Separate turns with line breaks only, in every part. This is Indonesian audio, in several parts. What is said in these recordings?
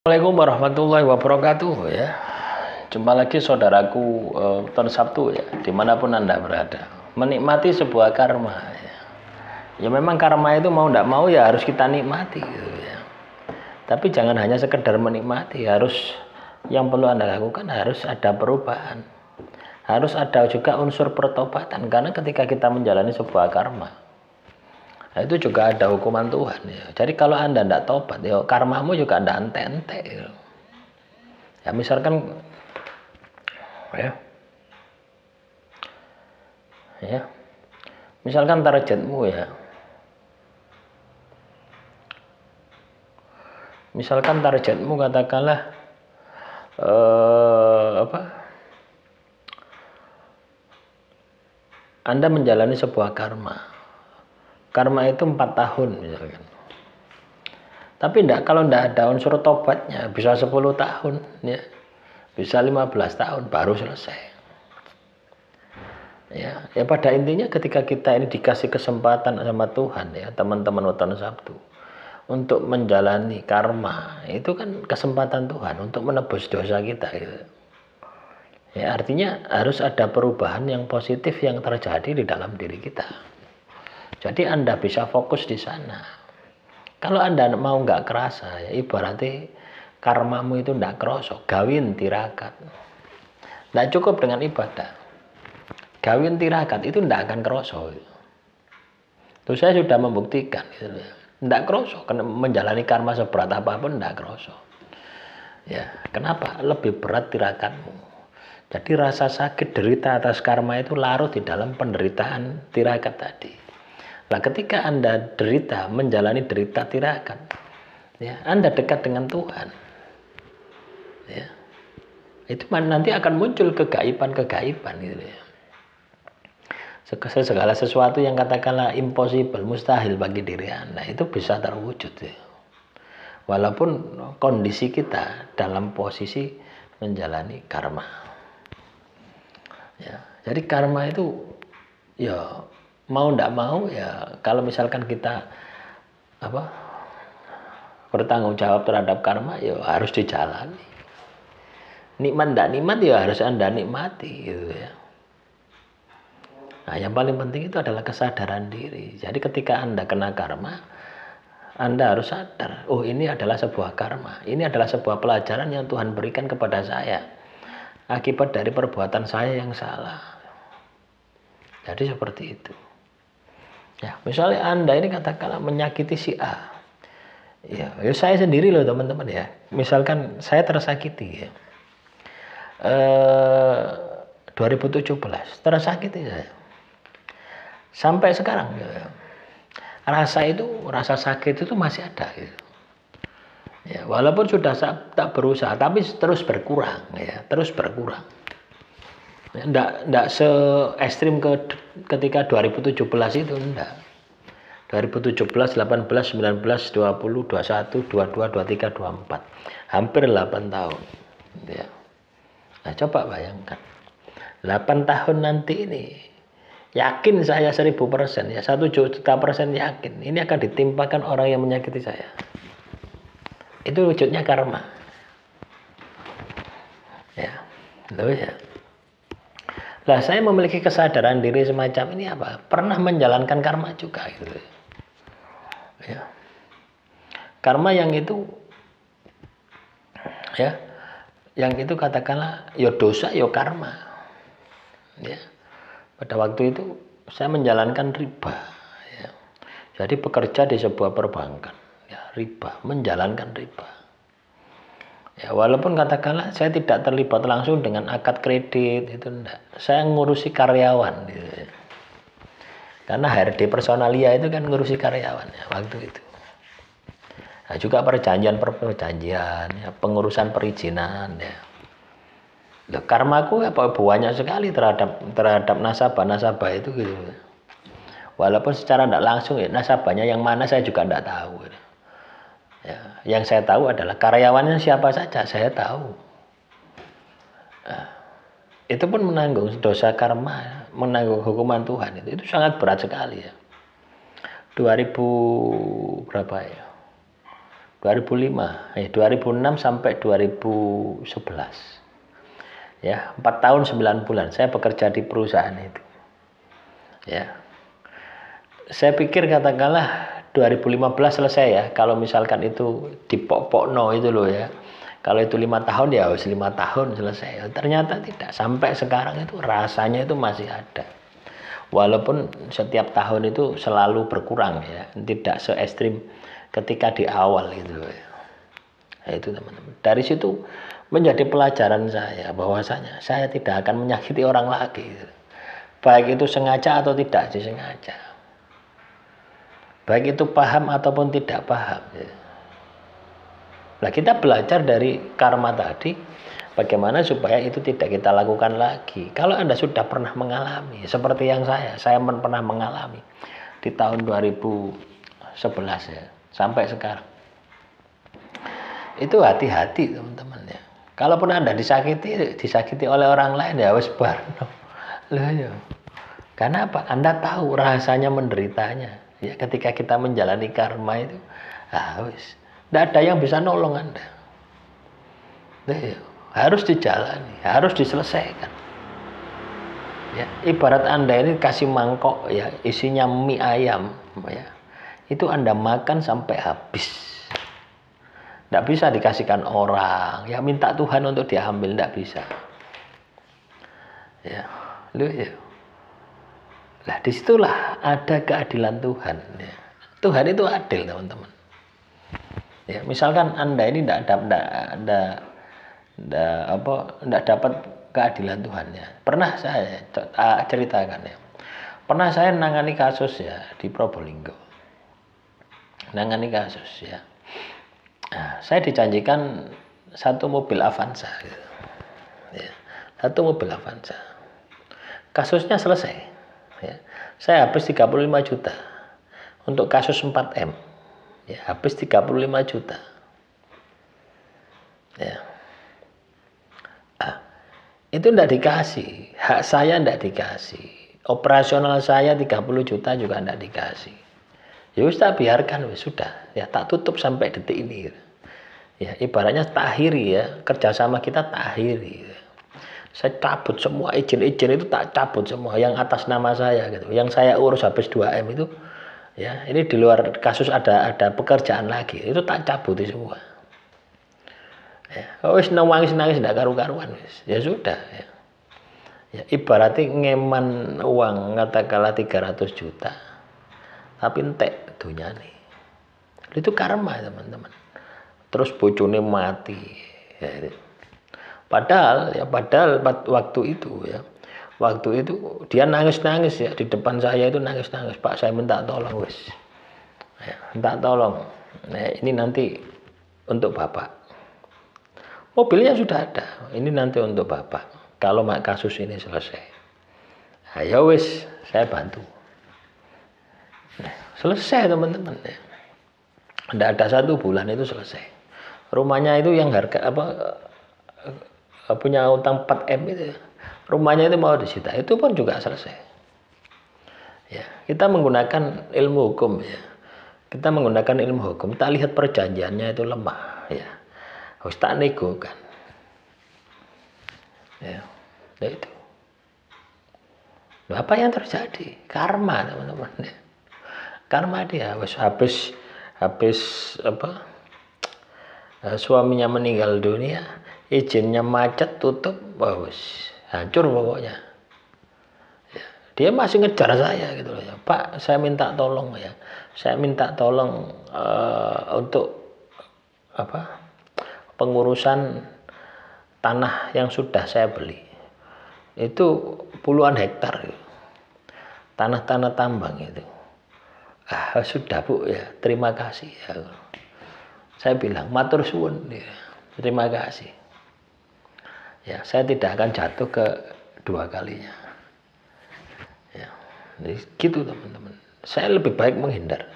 Assalamualaikum warahmatullahi wabarakatuh ya. Jumpa lagi saudaraku Ton Sabtu ya, dimanapun Anda berada. Menikmati sebuah karma ya. Ya memang karma itu mau tidak mau ya harus kita nikmati gitu ya. Tapi jangan hanya sekedar menikmati, yang perlu Anda lakukan harus ada perubahan. Harus ada juga unsur pertobatan, karena ketika kita menjalani sebuah karma, nah, itu juga ada hukuman Tuhan ya. Jadi kalau Anda tidak tobat ya karmamu juga tidak ente-ente gitu. Ya misalkan ya misalkan targetmu ya, katakanlah Anda menjalani sebuah karma itu 4 tahun misalkan, tapi kalau tidak ada unsur tobatnya bisa 10 tahun ya, bisa 15 tahun baru selesai. Ya pada intinya ketika kita ini dikasih kesempatan sama Tuhan ya, teman-teman Weton Sabtu, untuk menjalani karma, itu kan kesempatan Tuhan untuk menebus dosa kita gitu. Ya artinya harus ada perubahan yang positif yang terjadi di dalam diri kita. Jadi Anda bisa fokus di sana. Kalau Anda mau nggak kerasa ya, ibaratnya karmamu itu nggak kerosok, gawin tirakat. Nggak cukup dengan ibadah, gawin tirakat itu nggak akan kerosok. Itu saya sudah membuktikan gitu. Nggak kerosok, karena menjalani karma seberat apapun nggak kerosok. Ya, kenapa? Lebih berat tirakatmu. Jadi rasa sakit derita atas karma itu larut di dalam penderitaan tirakat tadi. Nah, ketika Anda derita, menjalani derita tirakat, ya, Anda dekat dengan Tuhan. Ya. Itu nanti akan muncul kegaiban-kegaiban gitu ya. Segala sesuatu yang katakanlah impossible, mustahil bagi diri Anda, itu bisa terwujud ya. Walaupun kondisi kita dalam posisi menjalani karma. Ya, jadi karma itu ya mau ndak mau ya, kalau misalkan kita bertanggung jawab terhadap karma ya harus dijalani. Nikmat ndak nikmat ya harus Anda nikmati gitu ya. Nah, yang paling penting itu adalah kesadaran diri. Jadi ketika Anda kena karma, Anda harus sadar, oh ini adalah sebuah karma. Ini adalah sebuah pelajaran yang Tuhan berikan kepada saya akibat dari perbuatan saya yang salah. Jadi seperti itu. Ya, misalnya Anda ini katakanlah menyakiti si A. Ya, saya sendiri loh teman-teman ya. Misalkan saya tersakiti ya. 2017 tersakiti saya. Sampai sekarang ya. Rasa sakit itu masih ada gitu. Ya, walaupun sudah tak berusaha, tapi terus berkurang ya, terus berkurang. Ya, enggak se ekstrim ketika 2017 itu enggak. 2017, 18, 19, 20, 21, 22, 23, 24. Hampir 8 tahun. Ya. Nah, coba bayangkan. 8 tahun nanti ini, yakin saya 1000% ya, 1 juta% yakin ini akan ditimpakan orang yang menyakiti saya. Itu wujudnya karma. Ya, loh ya. Lah saya memiliki kesadaran diri semacam ini apa? Pernah menjalankan karma juga gitu. Ya. Karma yang itu ya, yang itu katakanlah ya dosa ya karma. Ya. Pada waktu itu saya menjalankan riba ya. Jadi bekerja di sebuah perbankan ya, riba, menjalankan riba. Ya, walaupun katakanlah saya tidak terlibat langsung dengan akad kredit itu enggak. Saya ngurusi karyawan gitu ya. Karena HRD personalia itu kan ngurusi karyawan ya, waktu itu. Nah, juga perjanjian ya, pengurusan perizinan ya. Loh, karmaku apa banyak sekali terhadap nasabah itu gitu. Walaupun secara tidak langsung ya, nasabahnya yang mana saya juga tidak tahu. Ya, yang saya tahu adalah karyawannya siapa saja saya tahu. Nah, itu pun menanggung dosa karma, menanggung hukuman Tuhan itu sangat berat sekali ya. 2000 berapa ya? 2005, 2006 sampai 2011. Ya, 4 tahun 9 bulan saya bekerja di perusahaan itu. Ya. Saya pikir katakanlah 2015 selesai ya, kalau misalkan itu dipok-pokno itu loh ya. Kalau itu 5 tahun ya harus 5 tahun selesai. Ternyata tidak, sampai sekarang itu rasanya itu masih ada. Walaupun setiap tahun itu selalu berkurang ya, tidak se ekstrim ketika di awal gitu ya. Nah, itu teman-teman. Dari situ menjadi pelajaran saya bahwasanya saya tidak akan menyakiti orang lagi. Gitu. Baik itu sengaja atau tidak disengaja. Baik itu paham ataupun tidak paham. Gitu. Nah, kita belajar dari karma tadi, bagaimana supaya itu tidak kita lakukan lagi. Kalau Anda sudah pernah mengalami, seperti yang saya pernah mengalami di tahun 2011 ya, sampai sekarang. Itu hati-hati teman-teman ya. Kalaupun Anda disakiti oleh orang lain ya wes barno. Loh ya. Karena apa? Anda tahu rasanya menderitanya. Ya, ketika kita menjalani karma itu, wes. Tidak ada yang bisa nolong Anda. Ya, harus dijalani, harus diselesaikan. Ya, ibarat Anda ini kasih mangkok ya, isinya mie ayam ya. Itu Anda makan sampai habis. Tidak bisa dikasihkan orang, ya minta Tuhan untuk diambil, tidak bisa. Ya, loh ya. Nah, disitulah ada keadilan Tuhan. Ya. Tuhan itu adil, teman-teman. Ya, misalkan Anda ini tidak dapat keadilan Tuhan ya. Pernah saya ceritakan ya. Pernah saya nangani kasus ya di Probolinggo. Nangani kasus ya. Nah, saya dijanjikan satu mobil Avanza gitu. Ya, satu mobil Avanza. Kasusnya selesai ya. Saya habis 35 juta untuk kasus 4M ya, habis 35 juta ya. Itu tidak dikasih, hak saya tidak dikasih, operasional saya 30 juta juga tidak dikasih. Ya sudah biarkan, sudah ya, tak tutup sampai detik ini ya, ibaratnya tak akhiri ya, kerjasama kita tak akhiri. Saya cabut semua izin-izin itu, tak cabut semua yang atas nama saya gitu, yang saya urus habis 2M itu ya. Ini di luar kasus ada pekerjaan lagi, itu tak cabut semua ya. Wis nangis tidak karu-karuan ya sudah ya. Ya ibaratnya ngeman uang katakanlah 300 juta tapi entek dunia nih, itu karma teman-teman. Terus bojone mati ya. Padahal waktu itu ya, waktu itu dia nangis-nangis ya di depan saya, itu nangis-nangis, Pak saya minta tolong wes ya, minta tolong, nah, ini nanti untuk Bapak, mobilnya sudah ada, ini nanti untuk Bapak kalau kasus ini selesai. Nah, ya wes saya bantu. Nah, selesai teman-teman ya. Tidak ada 1 bulan itu selesai. Rumahnya itu yang harga punya utang 4M itu, rumahnya itu mau disita, itu pun juga selesai. Ya, kita menggunakan ilmu hukum ya. Kita menggunakan ilmu hukum, kita lihat perjanjiannya itu lemah ya. Harus tak nego kan. Ya, itu. Apa yang terjadi? Karma teman-teman ya. Karma dia habis suaminya meninggal dunia, izinnya macet, tutup, hancur pokoknya ya. Dia masih ngejar saya gitu loh ya, Pak saya minta tolong ya, saya minta tolong untuk pengurusan tanah yang sudah saya beli, itu puluhan hektar gitu. Tanah-tanah tambang itu. Sudah Bu ya, terima kasih ya. Saya bilang matur suwun ya, terima kasih ya, saya tidak akan jatuh ke 2 kalinya ya. Jadi gitu teman-teman, saya lebih baik menghindar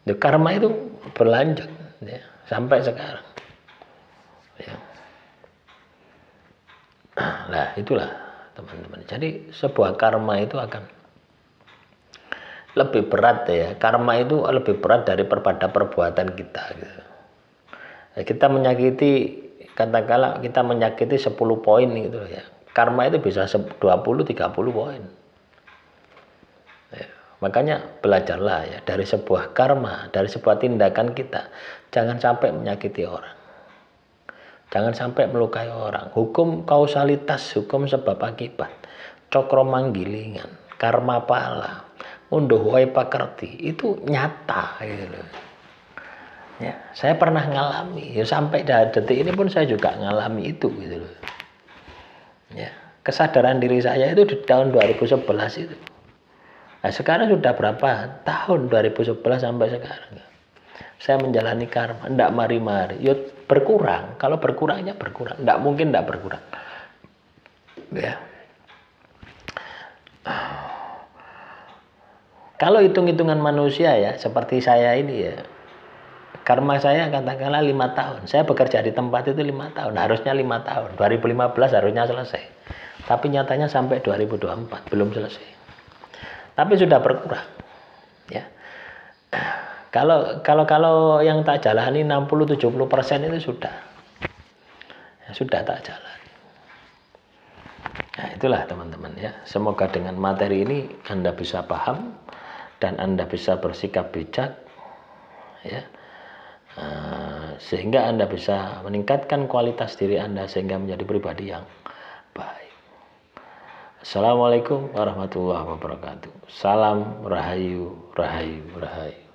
ya, karma itu berlanjut ya, sampai sekarang ya. Nah itulah teman-teman, jadi sebuah karma itu akan lebih berat ya. Karma itu lebih berat daripada perbuatan kita gitu. Kita menyakiti, katakanlah kita menyakiti 10 poin gitu ya. Karma itu bisa 20-30 poin. Ya, makanya belajarlah ya dari sebuah karma, dari sebuah tindakan kita. Jangan sampai menyakiti orang. Jangan sampai melukai orang. Hukum kausalitas, hukum sebab akibat, cokro manggilingan, karma pala, unduh wae pakerti, itu nyata gitu loh. Ya, saya pernah ngalami, ya sampai detik ini pun saya juga ngalami itu gitu loh. Ya, kesadaran diri saya itu di tahun 2011 itu. Nah, sekarang sudah berapa tahun 2011 sampai sekarang. Saya menjalani karma, ndak mari-mari. Ya berkurang, kalau berkurangnya berkurang, ndak mungkin ndak berkurang. Ya. Kalau hitung-hitungan manusia ya, seperti saya ini ya, karma saya katakanlah 5 tahun. Saya bekerja di tempat itu 5 tahun. Harusnya 5 tahun. 2015 harusnya selesai. Tapi nyatanya sampai 2024 belum selesai. Tapi sudah berkurang. Ya. Kalau yang tak jalani 60-70% itu sudah. Ya, sudah tak jalani. Nah, itulah teman-teman ya. Semoga dengan materi ini Anda bisa paham dan Anda bisa bersikap bijak ya. Sehingga Anda bisa meningkatkan kualitas diri Anda sehingga menjadi pribadi yang baik. Assalamualaikum warahmatullahi wabarakatuh. Salam rahayu, rahayu, rahayu.